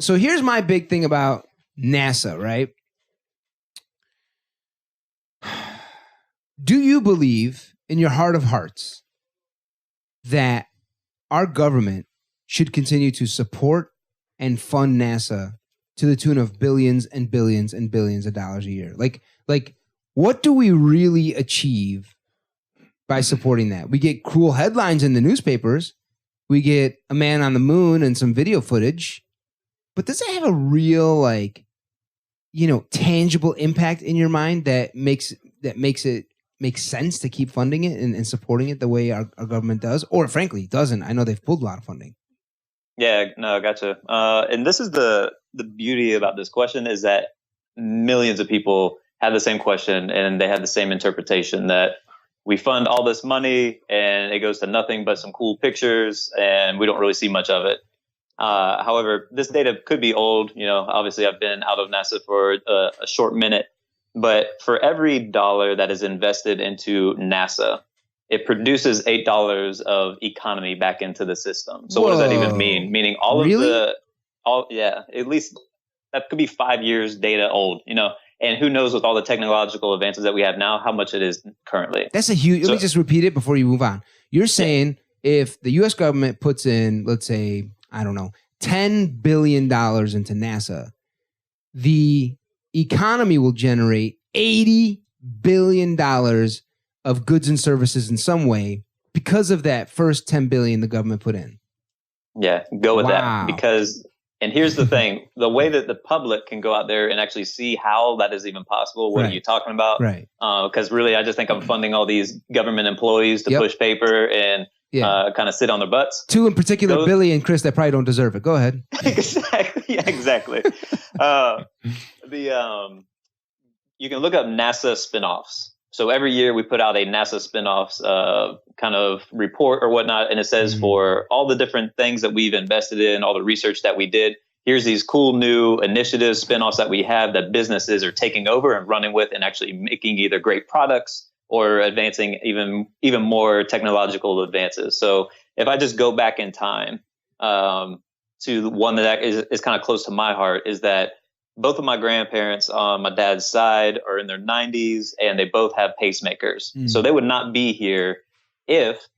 So here's my big thing about NASA, right? Do you believe in your heart of hearts that our government should continue to support and fund NASA to the tune of billions and billions and billions of dollars a year? Like what do we really achieve by supporting that? We get cool headlines in the newspapers. We get a man on the moon and some video footage. But does it have a real, like, tangible impact in your mind that makes it make sense to keep funding it and supporting it the way our government does? Or frankly, doesn't? I know they've pulled a lot of funding. Yeah, no, gotcha. And this is the beauty about this question, is that millions of people have the same question and they have the same interpretation, that we fund all this money and it goes to nothing but some cool pictures and we don't really see much of it. However, this data could be old. Obviously I've been out of NASA for a short minute, but for every dollar that is invested into NASA, it produces $8 of economy back into the system. So What does that even mean? Meaning at least that could be 5 years data old, and who knows with all the technological advances that we have now, how much it is currently. That's a huge, let me just repeat it before you move on. You're saying if the U.S. government puts in, let's say, I don't know, $10 billion into NASA, the economy will generate $80 billion of goods and services in some way because of that first $10 billion the government put in. Yeah, go with that. Because, and here's the thing, the way that the public can go out there and actually see how that is even possible, what are you talking about? Right. Because really, I just think I'm funding all these government employees to push paper and kind of sit on their butts. Two in particular, Billy and Chris, that probably don't deserve it. Go ahead. Exactly. Yeah, exactly. You can look up NASA spinoffs. So every year we put out a NASA spinoffs kind of report or whatnot, and it says for all the different things that we've invested in, all the research that we did, here's these cool new initiatives, spinoffs that we have that businesses are taking over and running with and actually making either great products or advancing even more technological advances. So if I just go back in time to one that is kind of close to my heart, is that both of my grandparents on my dad's side are in their 90s and they both have pacemakers. So they would not be here if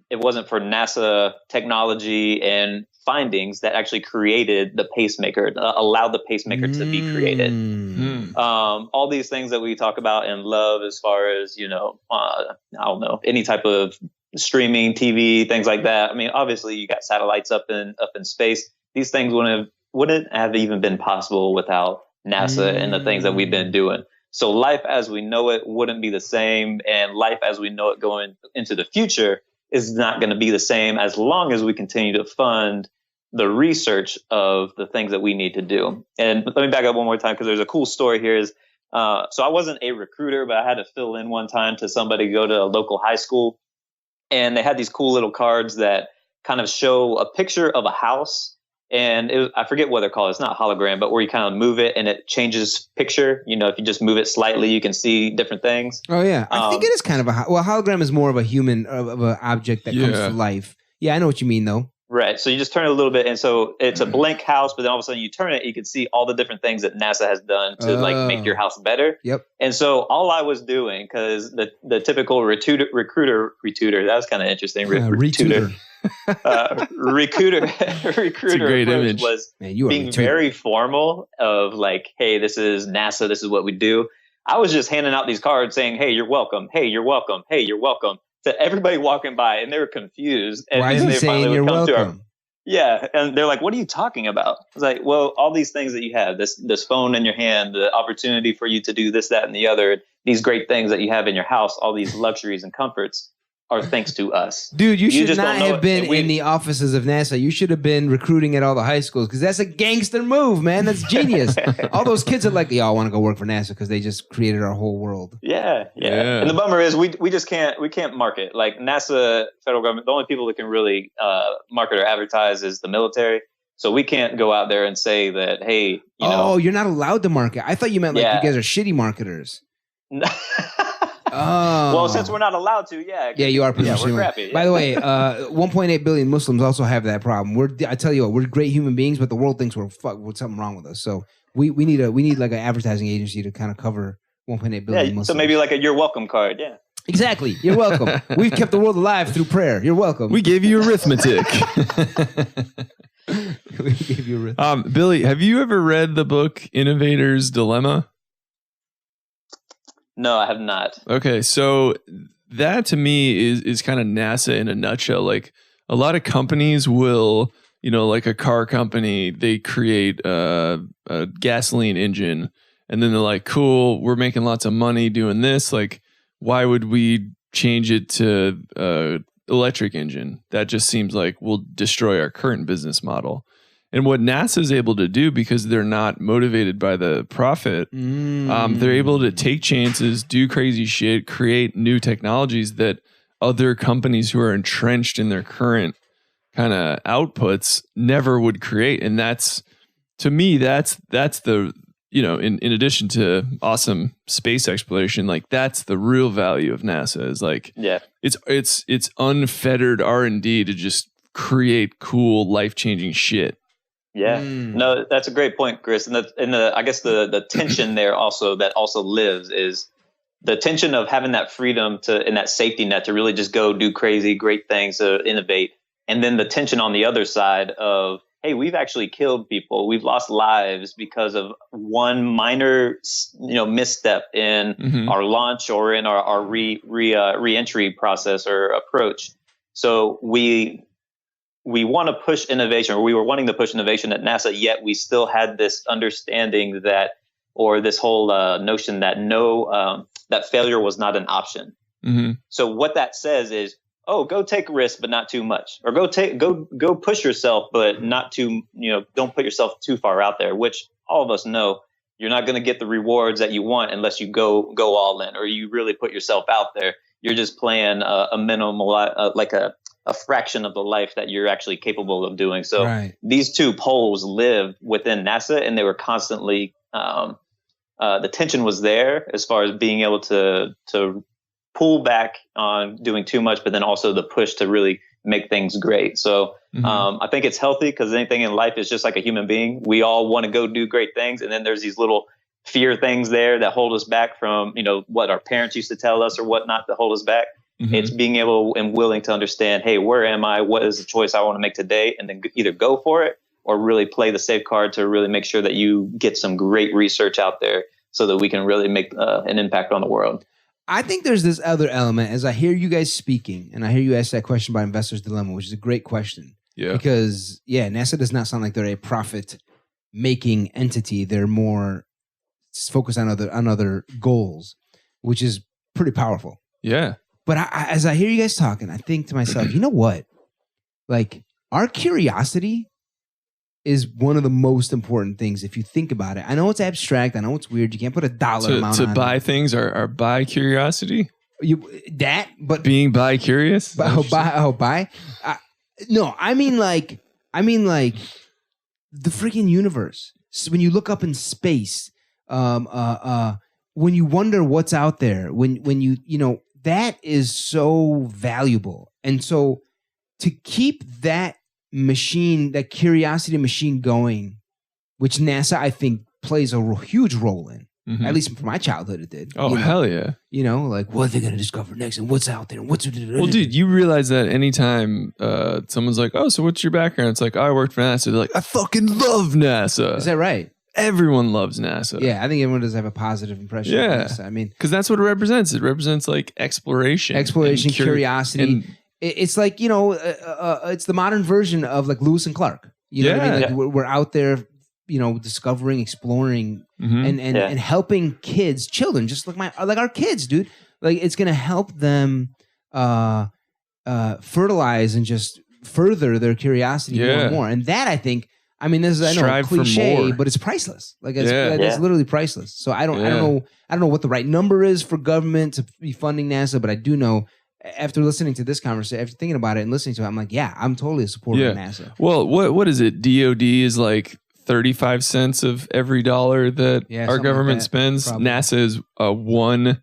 it wasn't for NASA technology and findings that actually created the pacemaker, allowed the pacemaker to be created. All these things that we talk about and love as far as, I don't know, any type of streaming, TV, things like that. I mean, obviously you got satellites up in space. These things wouldn't have even been possible without NASA and the things that we've been doing. So life as we know it wouldn't be the same, and life as we know it going into the future is not going to be the same as long as we continue to fund the research of the things that we need to do. And let me back up one more time, because there's a cool story here. So I wasn't a recruiter, but I had to fill in one time to somebody to go to a local high school, and they had these cool little cards that kind of show a picture of a house. And I forget what they're called. It's not hologram, but where you kind of move it and it changes picture. If you just move it slightly, you can see different things. Oh, yeah. I think it is kind of hologram is more of a human, of an object that comes to life. Yeah, I know what you mean, though. Right. So you just turn it a little bit. And so it's a blank house, but then all of a sudden you turn it, you can see all the different things that NASA has done to make your house better. Yep. And so all I was doing, because the typical recruiter, that was kind of interesting. Recruiter approach was being very formal of like, hey, this is NASA, this is what we do. I was just handing out these cards saying, hey, you're welcome. Hey, you're welcome. Hey, you're welcome. To everybody walking by, and they were confused. And why is he saying you're welcome? And they're like, what are you talking about? I was like, well, all these things that you have, this phone in your hand, the opportunity for you to do this, that, and the other, these great things that you have in your house, all these luxuries and comforts are thanks to us. Dude, you should not have been in the offices of NASA. You should have been recruiting at all the high schools, because that's a gangster move, man. That's genius. All those kids are like, I want to go work for NASA because they just created our whole world. Yeah. And the bummer is we just can't market. Like NASA, federal government, the only people that can really market or advertise is the military. So we can't go out there and say that, hey, you're not allowed to market. I thought you meant like you guys are shitty marketers. Well, since we're not allowed to, yeah, you are pretty much. we're crappy. Yeah. By the way, 1.8 billion Muslims also have that problem. I tell you what, we're great human beings, but the world thinks we're something wrong with us. So we need like an advertising agency to kind of cover 1.8 billion Muslims. So maybe like a "You're welcome" card. Yeah. Exactly. You're welcome. We've kept the world alive through prayer. You're welcome. We gave you arithmetic. We gave you arithmetic. Billy, have you ever read the book Innovator's Dilemma? No, I have not. Okay, so that to me is kind of NASA in a nutshell. Like a lot of companies will, like a car company, they create a gasoline engine, and then they're like, cool, we're making lots of money doing this. Like, why would we change it to electric engine? That just seems like we'll destroy our current business model. And what NASA is able to do, because they're not motivated by the profit, they're able to take chances, do crazy shit, create new technologies that other companies who are entrenched in their current kind of outputs never would create. And that's, to me, that's the, in addition to awesome space exploration, like that's the real value of NASA is like, it's unfettered R&D to just create cool, life-changing shit. Yeah, no, that's a great point, Chris. And I guess the tension there also that also lives is the tension of having that freedom and that safety net to really just go do crazy, great things, to innovate. And then the tension on the other side of, hey, we've actually killed people. We've lost lives because of one minor, misstep in our launch or in our re-entry process or approach. So we want to push innovation, or we were wanting to push innovation at NASA, yet we still had this understanding that, or this whole notion that that failure was not an option. Mm-hmm. So what that says is, go take risks, but not too much, or go push yourself, but not too, don't put yourself too far out there, which all of us know you're not going to get the rewards that you want unless you go all in, or you really put yourself out there. You're just playing a minimal, like a fraction of the life that you're actually capable of doing. So These two poles live within NASA, and they were constantly, the tension was there as far as being able to pull back on doing too much, but then also the push to really make things great. So I think it's healthy, because anything in life is just like a human being. We all want to go do great things. And then there's these little fear things there that hold us back from, what our parents used to tell us or whatnot to hold us back. Mm-hmm. It's being able and willing to understand, hey, where am I? What is the choice I want to make today? And then either go for it or really play the safe card to really make sure that you get some great research out there so that we can really make an impact on the world. I think there's this other element as I hear you guys speaking, and I hear you ask that question about Investor's Dilemma, which is a great question. Yeah. Because, NASA does not sound like they're a profit-making entity. They're more focused on other goals, which is pretty powerful. Yeah. But as I hear you guys talking, I think to myself, you know what? Like, our curiosity is one of the most important things if you think about it. I know it's abstract. I know it's weird. You can't put a dollar amount on it. To buy things or buy curiosity? But being bi-curious? Buy? No, I mean like the freaking universe. So when you look up in space, when you wonder what's out there, when you that is so valuable. And so to keep that machine, that curiosity machine going, which NASA, I think, plays a huge role in, at least from my childhood it did. Oh, hell yeah. Like what are they going to discover next and what's out there? Well, dude, you realize that anytime someone's like, oh, so what's your background? It's like, I worked for NASA. They're like, I fucking love NASA. Is that right? Everyone loves NASA. Yeah, I think everyone does have a positive impression of NASA. I mean, because that's what it represents. It represents like exploration, curiosity. And it's like, it's the modern version of like Lewis and Clark. You know what I mean? Like we're out there, discovering, exploring, and helping children, just like our kids, dude. Like it's gonna help them fertilize and just further their curiosity more and more. And that, I think. I mean, this is a cliche, but it's priceless. Like it's literally priceless. So I don't know what the right number is for government to be funding NASA, but I do know after listening to this conversation, after thinking about it and listening to it, I'm like, I'm totally a supporter of NASA. Well, what is it? DOD is like 35 cents of every dollar that our government spends. Probably. NASA is one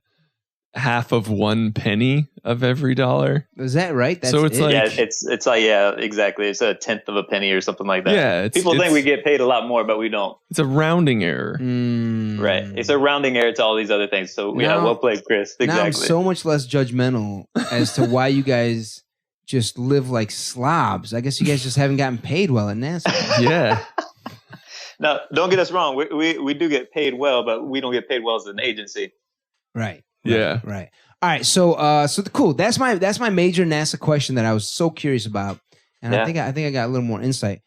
half of 1 penny of every dollar. Is that right? That's So it's like- Yeah, it's like, yeah, exactly. It's a tenth of a penny or something like that. Yeah, People think we get paid a lot more, but we don't. It's a rounding error. Right. It's a rounding error to all these other things. So yeah, Now- well played, Chris. Exactly. Now I'm so much less judgmental as to why you guys just live like slobs. I guess you guys just haven't gotten paid well at NASA. Yeah. Now, don't get us wrong. We do get paid well, but we don't get paid well as an agency. Right. Yeah. Right. All right. So cool. That's my major NASA question that I was so curious about, and Yeah. I think I got a little more insight.